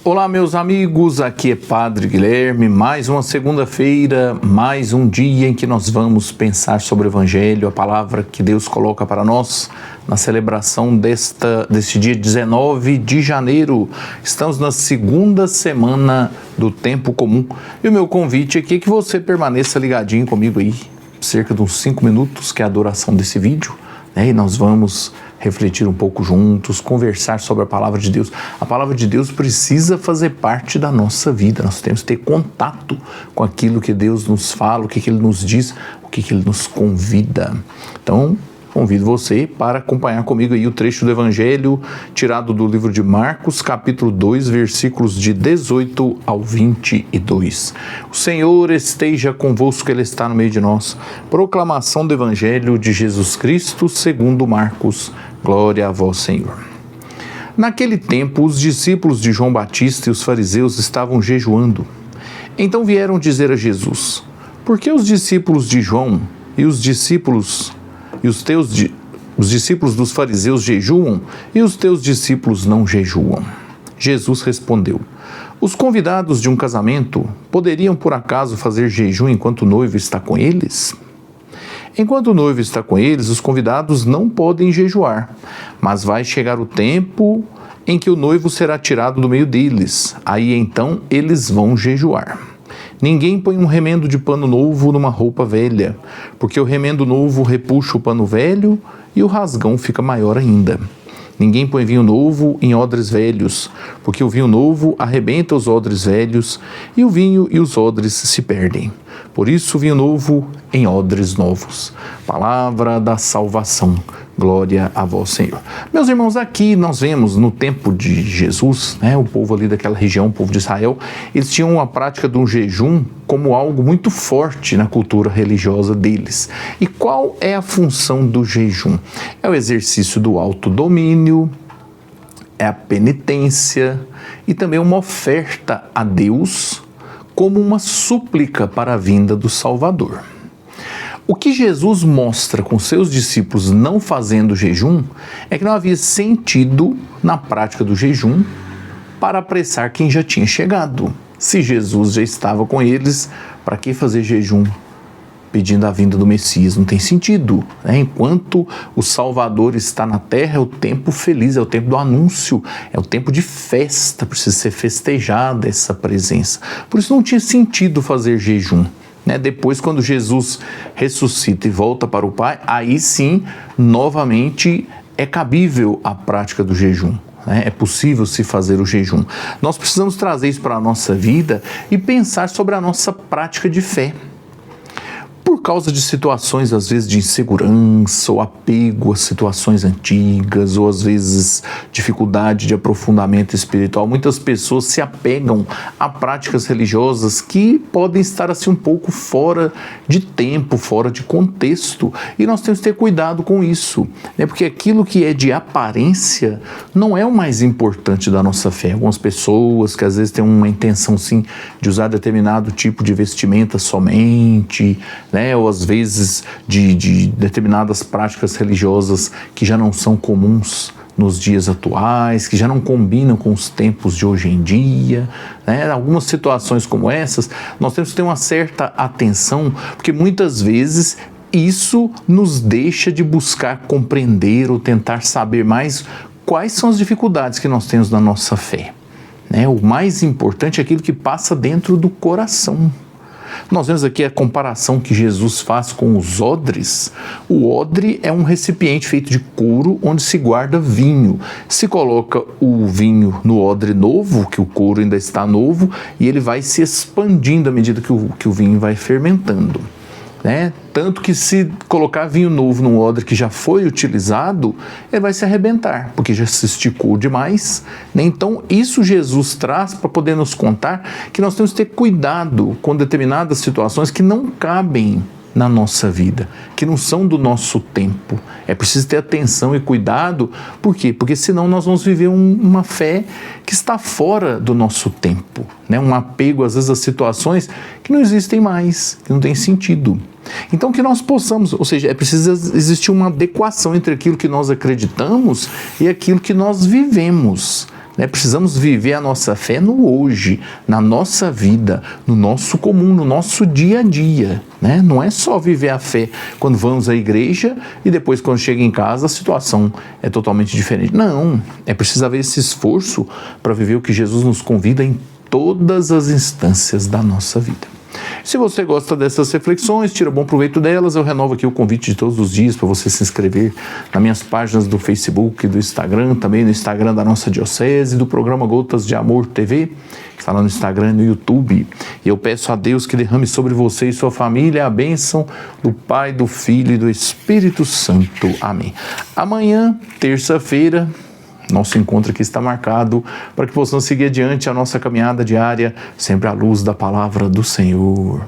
Olá, meus amigos, aqui é Padre Guilherme, mais uma segunda-feira, mais um dia em que nós vamos pensar sobre o Evangelho, a palavra que Deus coloca para nós na celebração deste dia 19 de janeiro. Estamos na segunda semana do tempo comum e o meu convite aqui é que você permaneça ligadinho comigo aí, cerca de uns 5 minutos, que é a duração desse vídeo, né? E nós vamos refletir um pouco juntos, conversar sobre a Palavra de Deus. A Palavra de Deus precisa fazer parte da nossa vida, nós temos que ter contato com aquilo que Deus nos fala, o que Ele nos diz, o que Ele nos convida. Então, convido você para acompanhar comigo aí o trecho do Evangelho tirado do livro de Marcos, capítulo 2, versículos de 18 ao 22. O Senhor esteja convosco, Ele está no meio de nós. Proclamação do Evangelho de Jesus Cristo segundo Marcos. Glória a vós, Senhor. Naquele tempo, os discípulos de João Batista e os fariseus estavam jejuando. Então vieram dizer a Jesus: por que os discípulos de João e os discípulos dos fariseus jejuam e os teus discípulos não jejuam? Jesus respondeu: os convidados de um casamento poderiam por acaso fazer jejum enquanto o noivo está com eles? Enquanto o noivo está com eles, os convidados não podem jejuar, mas vai chegar o tempo em que o noivo será tirado do meio deles. Aí então eles vão jejuar. Ninguém põe um remendo de pano novo numa roupa velha, porque o remendo novo repuxa o pano velho e o rasgão fica maior ainda. Ninguém põe vinho novo em odres velhos, porque o vinho novo arrebenta os odres velhos e o vinho e os odres se perdem. Por isso, vinho novo em odres novos. Palavra da salvação. Glória a vós, Senhor. Meus irmãos, aqui nós vemos no tempo de Jesus, o povo ali daquela região, o povo de Israel, eles tinham a prática do jejum como algo muito forte na cultura religiosa deles. E qual é a função do jejum? É o exercício do autodomínio, é a penitência e também uma oferta a Deus como uma súplica para a vinda do Salvador. O que Jesus mostra com seus discípulos não fazendo jejum é que não havia sentido na prática do jejum para apressar quem já tinha chegado. Se Jesus já estava com eles, para que fazer jejum pedindo a vinda do Messias? Não tem sentido, né? Enquanto o Salvador está na terra, é o tempo feliz, é o tempo do anúncio, é o tempo de festa, precisa ser festejada essa presença. Por isso não tinha sentido fazer jejum. Depois, quando Jesus ressuscita e volta para o Pai, aí sim, novamente, é cabível a prática do jejum. É possível se fazer o jejum. Nós precisamos trazer isso para a nossa vida e pensar sobre a nossa prática de fé. Por causa de situações, às vezes, de insegurança ou apego a situações antigas, ou às vezes dificuldade de aprofundamento espiritual, muitas pessoas se apegam a práticas religiosas que podem estar assim um pouco fora de tempo, fora de contexto, e nós temos que ter cuidado com isso, porque aquilo que é de aparência não é o mais importante da nossa fé. Algumas pessoas que às vezes têm uma intenção sim de usar determinado tipo de vestimenta somente, ou às vezes de determinadas práticas religiosas que já não são comuns nos dias atuais, que já não combinam com os tempos de hoje em dia. Algumas situações como essas, nós temos que ter uma certa atenção, porque muitas vezes isso nos deixa de buscar compreender ou tentar saber mais quais são as dificuldades que nós temos na nossa fé. O mais importante é aquilo que passa dentro do coração. Nós vemos aqui a comparação que Jesus faz com os odres. O odre é um recipiente feito de couro onde se guarda vinho. Se coloca o vinho no odre novo, que o couro ainda está novo, e ele vai se expandindo à medida que o vinho vai fermentando. Tanto que se colocar vinho novo num odre que já foi utilizado, ele vai se arrebentar, porque já se esticou demais. Então isso Jesus traz para poder nos contar que nós temos que ter cuidado com determinadas situações que não cabem na nossa vida, que não são do nosso tempo. É preciso ter atenção e cuidado. Por quê? Porque senão nós vamos viver uma fé que está fora do nosso tempo, um apego às vezes a situações que não existem mais, que não tem sentido. Então que nós possamos, ou seja, é preciso existir uma adequação entre aquilo que nós acreditamos e aquilo que nós vivemos. né? Precisamos viver a nossa fé no hoje, na nossa vida, no nosso comum, no nosso dia a dia, né? Não é só viver a fé quando vamos à igreja e depois quando chega em casa a situação é totalmente diferente. Não, é preciso haver esse esforço para viver o que Jesus nos convida em todas as instâncias da nossa vida. Se você gosta dessas reflexões, tira bom proveito delas, eu renovo aqui o convite de todos os dias para você se inscrever nas minhas páginas do Facebook e do Instagram, também no Instagram da nossa Diocese, do programa Gotas de Amor TV, que está lá no Instagram e no YouTube. E eu peço a Deus que derrame sobre você e sua família a bênção do Pai, do Filho e do Espírito Santo. Amém. Amanhã, terça-feira, nosso encontro aqui está marcado para que possamos seguir adiante a nossa caminhada diária, sempre à luz da palavra do Senhor.